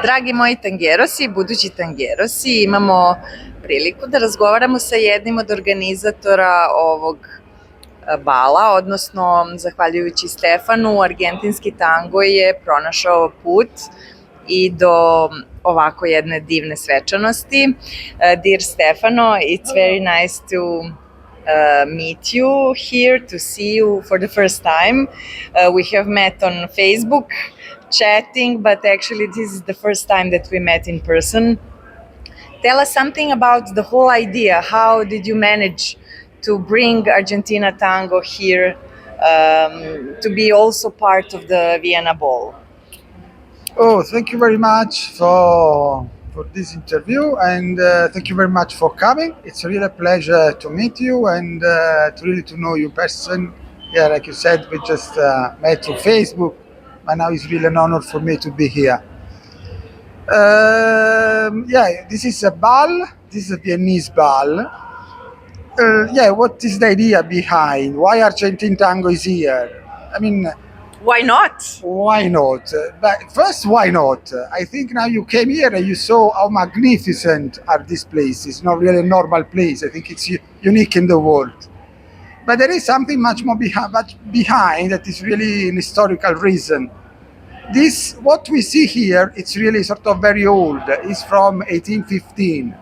Dragi moji tangerosi, budući tangerosi, imamo priliku da razgovaramo sa jednim od organizatora ovog bala, odnosno zahvaljujući Stefanu, argentinski tango je pronašao put i do ovako jedne divne svečanosti. Dear Stefano, it's very nice to meet you here, to see you for the first time. We have met on Facebook, chatting, but actually this is the first time that we met in person. Tell us something about the whole idea. How did you manage to bring Argentina Tango here to be also part of the Vienna Ball? Oh, thank you very much for this interview, and thank you very much for coming. It's really a pleasure to meet you and to know you person. Yeah, like you said, we just met through Facebook, but now it's really an honor for me to be here. This is a ball. This is a Viennese ball. What is the idea behind? Why Argentine Tango is here? I mean, why not? Why not? But first, why not? I think now you came here and you saw how magnificent are these places. It's not really a normal place. I think it's unique in the world. But there is something much more behind that is really an historical reason. This, what we see here, it's really sort of very old. It's from 1815.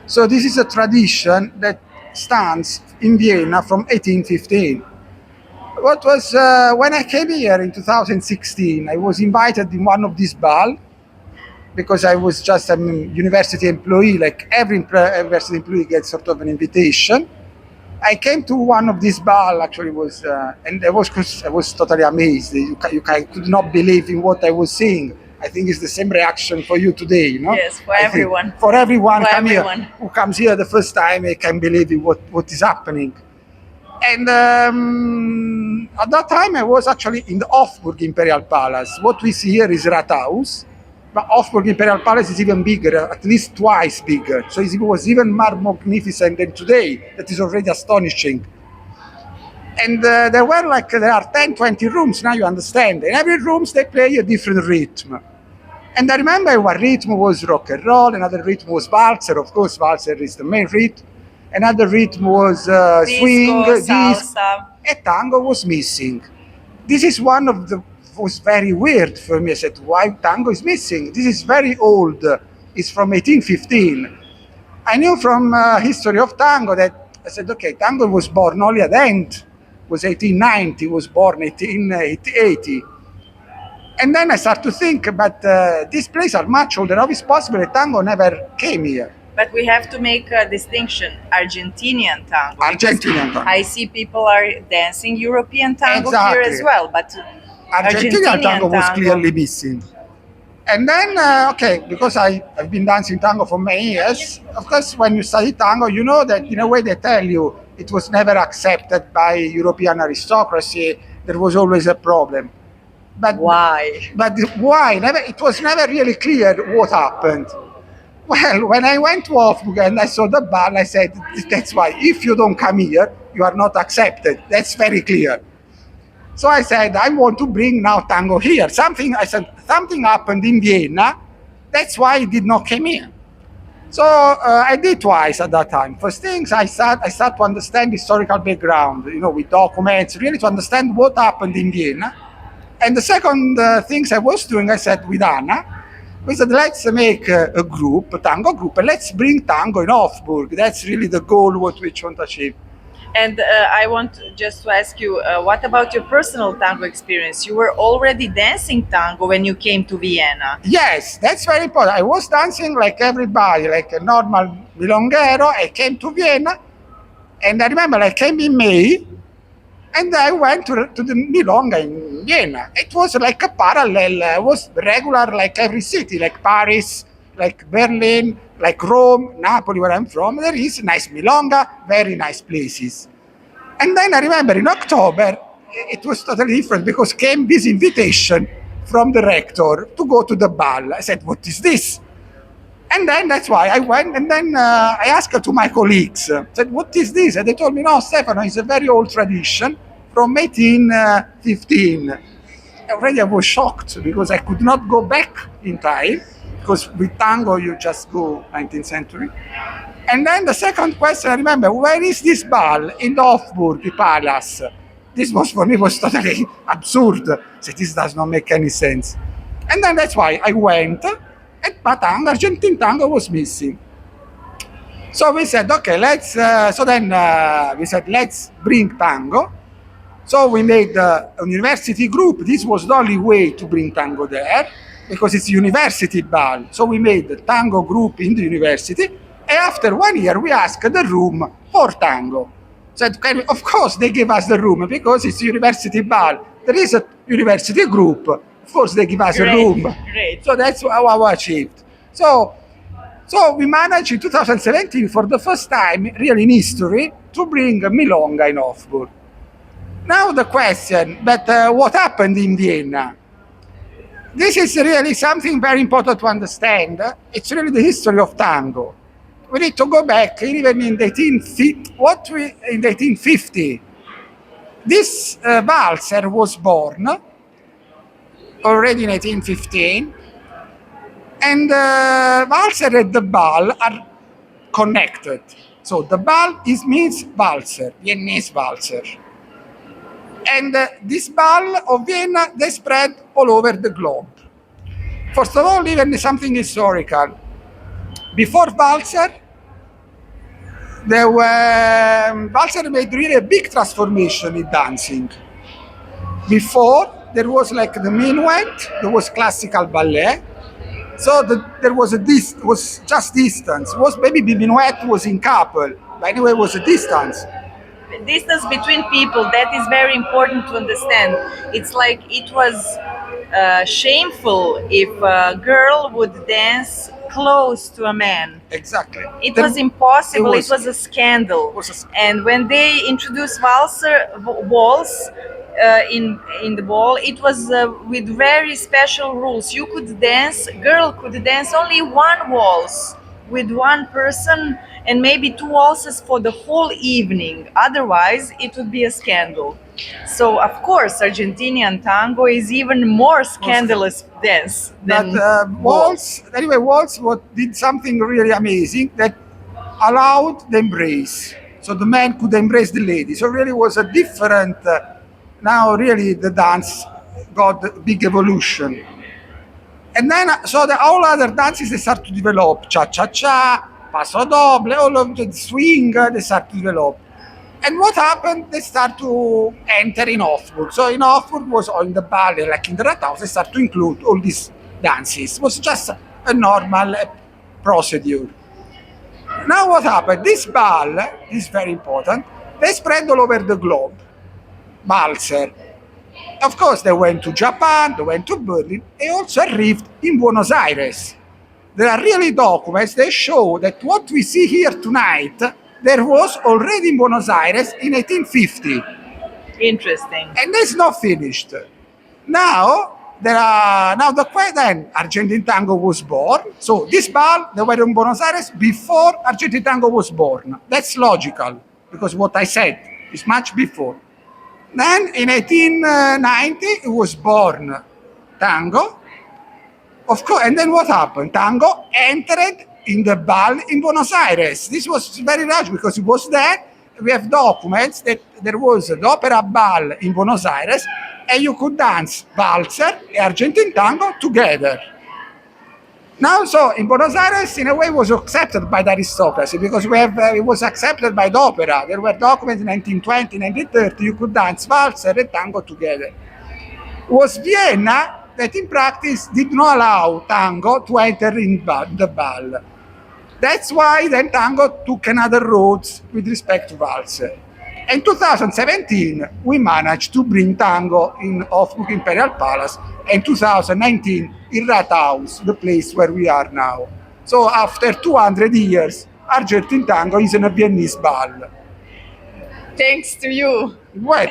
So this is a tradition that stands in Vienna from 1815. What was when I came here in 2016, I was invited in one of these balls because I was just a university employee, like every university employee gets sort of an invitation. I came to one of these balls, actually and I was totally amazed. I could not believe in what I was seeing. I think it's the same reaction for you today, you know? Yes, for everyone. For everyone who comes here the first time, I can believe in what is happening. And at that time, I was actually in the Hofburg Imperial Palace. What we see here is Rathaus, but Hofburg Imperial Palace is even bigger, at least twice bigger. So it was even more magnificent than today. That is already astonishing. And there are 10, 20 rooms, now you understand. In every room, they play a different rhythm. And I remember one rhythm was rock and roll, another rhythm was walzer. Of course, walzer is the main rhythm. Another rhythm was swing, salsa. And tango was missing. This is was very weird for me. I said, why tango is missing? This is very old. It's from 1815. I knew from history of tango that I said, okay, tango was born only at the end. It was 1890, was born 1880. And then I start to think, but these places are much older. How is possible that tango never came here? But we have to make a distinction, Argentinian tango. Argentinian tango. I see people are dancing European tango Exactly. here as well, but Argentinian tango was clearly missing. And then, because I've been dancing tango for many years, of course, when you study tango, you know that in a way they tell you it was never accepted by European aristocracy. There was always a problem. But why? But why? It was never really clear what happened. Well, when I went to Hofburg and I saw the ball, I said, that's why. If you don't come here, you are not accepted. That's very clear. So I said, I want to bring now tango here. Something happened in Vienna. That's why it did not come here. So I did twice at that time. First things, I start to understand historical background, with documents, really to understand what happened in Vienna. And the second things I was doing, I said with Anna, we said, let's make a tango group, and let's bring tango in Hofburg. That's really the goal what we want to achieve. And I want just to ask you, what about your personal tango experience? You were already dancing tango when you came to Vienna. Yes, that's very important. I was dancing like everybody, like a normal milonguero. I came to Vienna, and I remember I came in May, and I went to the Milonga in Vienna. It was like a parallel. It was regular like every city, like Paris, like Berlin, like Rome, Napoli, where I'm from. There is nice Milonga, very nice places. And then I remember in October, it was totally different because came this invitation from the rector to go to the ball. I said, what is this? And then that's why I went, and then I asked to my colleagues, said, what is this? And they told me, no, Stefano, it's a very old tradition from 1815. Already I was shocked because I could not go back in time. because with tango you just go 19th century. And then the second question, I remember, where is this ball in the Hofburg, the palace? This was for me was totally absurd. So this does not make any sense. And then that's why I went, but Argentine tango was missing. So we said, okay, let's. So then we said, let's bring tango. So we made a university group. This was the only way to bring tango there because it's a university ball. So we made the tango group in the university. And after 1 year, we asked the room for tango. Said, of course, they gave us the room because it's a university ball. There is a university group. Of course, they give us a room. Great. So that's how we achieved. So we managed in 2017 for the first time, really in history, to bring Milonga in Hofburg. Now the question, but what happened in Vienna? This is really something very important to understand. It's really the history of tango. We need to go back even in the 1850. This Walzer was born already in 1815, and Walzer and the ball are connected. So the ball means Walzer, Viennese Balls. And this ball of Vienna, they spread all over the globe. First of all, even something historical. Before Walzer, Walzer made really a big transformation in dancing. Before, there was like the minuet, there was classical ballet. So there was was just distance. Maybe the minuet was in couple, but anyway, it was a distance. Distance between people, that is very important to understand. It's like it was shameful if a girl would dance close to a man. Exactly. It was impossible. It was a scandal. Was and when they introduced waltz in the ball, it was with very special rules. You could dance, girl could dance only one waltz with one person and maybe two waltzes for the whole evening. Otherwise, it would be a scandal. So, of course, Argentinian tango is even more scandalous dance than waltz. Anyway, waltz did something really amazing that allowed the embrace. So the man could embrace the lady. So really was a different. Now really the dance got a big evolution. And then, so all other dances, they start to develop. Cha-cha-cha, paso doble, all of the swing, they start to develop. And what happened? They start to enter in Hofburg. So in Hofburg was in the ballet, like in the Rathaus, they start to include all these dances. It was just a normal procedure. Now what happened? This ball is very important. They spread all over the globe. Walzer. Of course, they went to Japan, they went to Berlin, they also arrived in Buenos Aires. There are really documents that show that what we see here tonight, there was already in Buenos Aires in 1850. Interesting. And it's not finished. Now, then Argentine Tango was born. So this ball, they were in Buenos Aires before Argentine Tango was born. That's logical, because what I said is much before. Then in 1890, it was born tango. Of course, and then what happened? Tango entered in the ball in Buenos Aires. This was very large because it was there. We have documents that there was the opera ball in Buenos Aires, and you could dance Walzer and Argentine Tango together. Now, so in Buenos Aires, in a way, was accepted by the aristocracy because it was accepted by the opera. There were documents in 1920, 1930, you could dance Walzer and tango together. It was Vienna that in practice did not allow tango to enter in the ball. That's why then tango took another roads with respect to Walzer. In 2017, we managed to bring tango in Hofburg Imperial Palace, and 2019 in Rathaus, the place where we are now. So after 200 years, Argentine Tango is in a Viennese ball. Thanks to you. Well,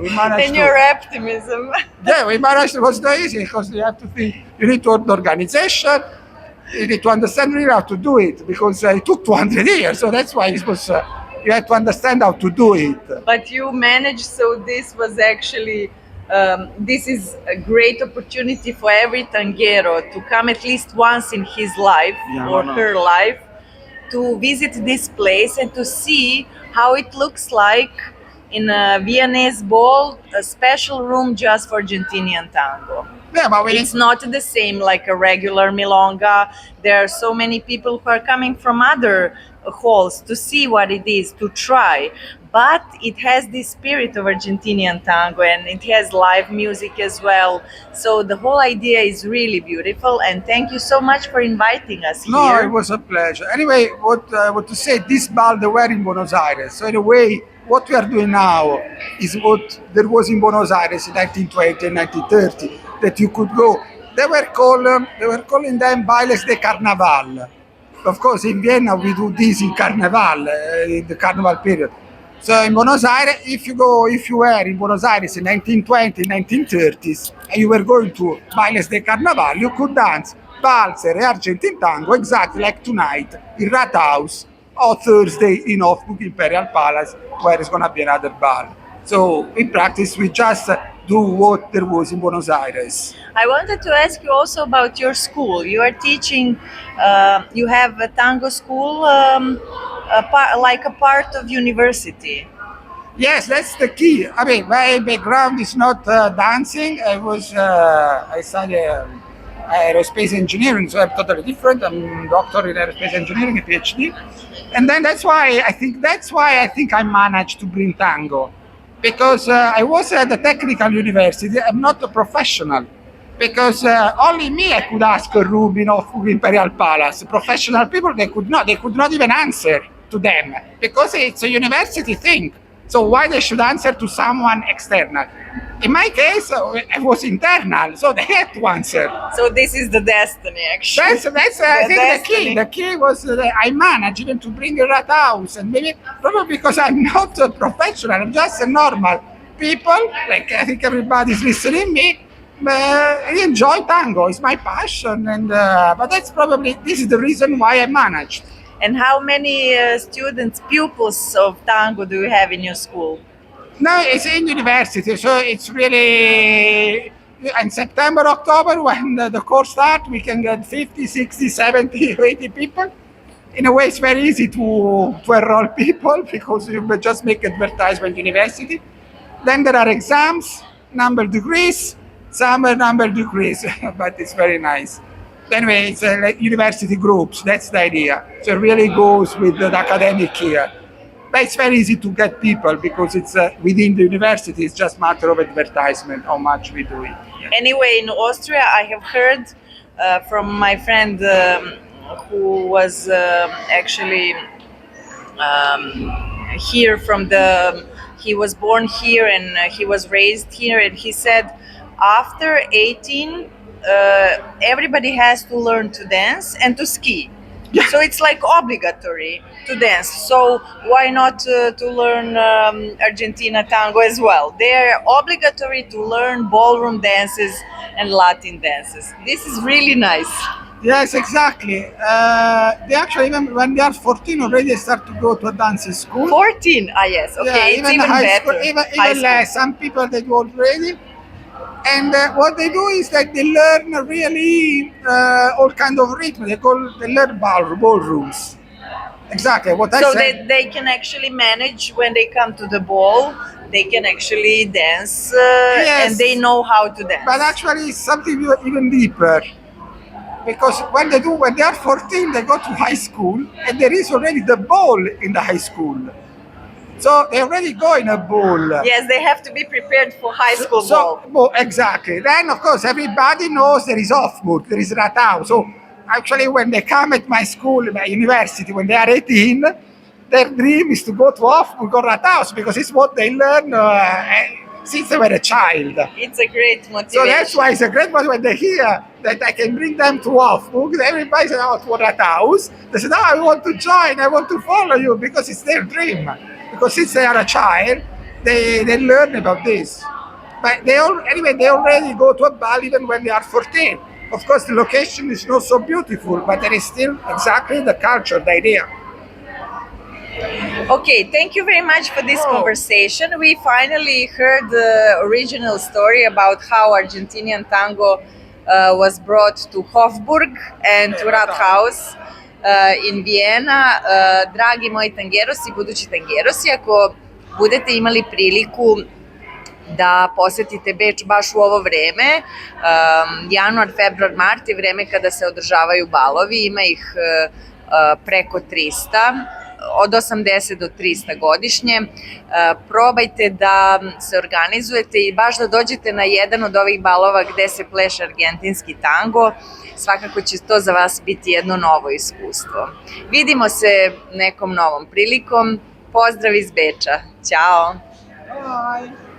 we managed and your optimism. Yeah, we managed. It was not easy because you have to think. You need to have the organization. You need to understand really how to do it because it took 200 years. So that's why it was. You had to understand how to do it. But you managed, so this was actually this is a great opportunity for every tanguero to come at least once in his life or her life to visit this place and to see how it looks like in a Viennese ball, a special room just for Argentinian tango. Yeah, but It's not the same like a regular milonga. There are so many people who are coming from other halls to see what it is, to try. But it has the spirit of Argentinian tango and it has live music as well. So the whole idea is really beautiful. And thank you so much for inviting us No, here. it was a pleasure. Anyway, what to say? This ball they were in Buenos Aires. So in a way, what we are doing now is what there was in Buenos Aires in 1920 and 1930 that you could go. They were calling them bailes de carnaval. Of course, in Vienna we do this in Carnival, in the Carnival period. So in Buenos Aires, if you were in Buenos Aires in 1920, 1930s, and you were going to Bailes de Carnaval, you could dance Walzer and Argentine Tango exactly like tonight in Rathaus or Thursday in Hofburg Imperial Palace, where it's going to be another ball. So in practice, we just do what there was in Buenos Aires. I wanted to ask you also about your school. You are teaching, you have a tango school, like a part of university. Yes, that's the key. I mean, my background is not dancing. I studied aerospace engineering, so I'm totally different. I'm a doctor in aerospace engineering, a PhD, and then that's why I think I managed to bring tango, because I was at the technical university. I'm not a professional, because only me I could ask a room in Imperial Palace. Professional people they could not even answer to them because it's a university thing. So why they should answer to someone external? In my case, I was internal, so they had to answer. So this is the destiny, actually. That's I think destiny. the key was that I managed even to bring a rat house, and maybe probably because I'm not a professional, I'm just a normal people. Like I think everybody's listening me. I enjoy tango; it's my passion, and but this is the reason why I managed. And how many students, pupils of tango do you have in your school? No, it's in university, so it's really in September, October, when the course starts, we can get 50, 60, 70, 80 people. In a way, it's very easy to enroll people because you just make advertisement university. Then there are exams, number degrees, summer number degrees, but it's very nice. Anyway, it's like university groups, that's the idea. So it really goes with the academic here. But it's very easy to get people because it's within the university, it's just a matter of advertisement, how much we do it. Yeah. Anyway, in Austria, I have heard from my friend who was actually here he was born here and he was raised here, and he said after 18, everybody has to learn to dance and to ski. Yeah. So it's like obligatory to dance. So why not to learn Argentina tango as well? They're obligatory to learn ballroom dances and Latin dances. This is really nice. Yes, exactly. They actually, even when they are 14 already, start to go to a dancing school. 14? Ah, yes. Okay, Yeah, it's even high better. School, even High school. less. Some people they do already. And what they do is that they learn really all kind of rhythm. They learn ballrooms. Exactly what I So said. they can actually manage when they come to the ball. They can actually dance Yes. and they know how to dance. But actually, it's something even deeper. Because when they are 14, they go to high school, and there is already the ball in the high school. So they already go in a ball. Yes, they have to be prepared for high school ball. Well, exactly. Then, of course, everybody knows there is Hofburg, there is Rathaus. So actually, when they come at my school, my university, when they are 18, their dream is to go to Hofburg or Rathaus because it's what they learn since they were a child. It's a great motivation. So that's why it's a great one when they hear that I can bring them to Hofburg. Everybody says, oh, to Rathaus. They say, no, I want to join, I want to follow you because it's their dream. Because since they are a child, they learn about this. But they already go to a ball even when they are 14. Of course, the location is not so beautiful, but there is still exactly the culture, the idea. Okay, thank you very much for this conversation. We finally heard the original story about how Argentinian tango was brought to Hofburg and to Rathaus in Vienna. Dragi moji tangerosi, budući tangerosi, ako budete imali priliku da posetite Beč baš u ovo vreme, januar, februar, mart je vreme kada se održavaju balovi, ima ih preko 300, od 80 do 300 godišnje. Probajte da se organizujete i baš da dođete na jedan od ovih balova gde se pleše argentinski tango. Svakako će to za vas biti jedno novo iskustvo. Vidimo se nekom novom prilikom. Pozdrav iz Beča. Ćao! Bye.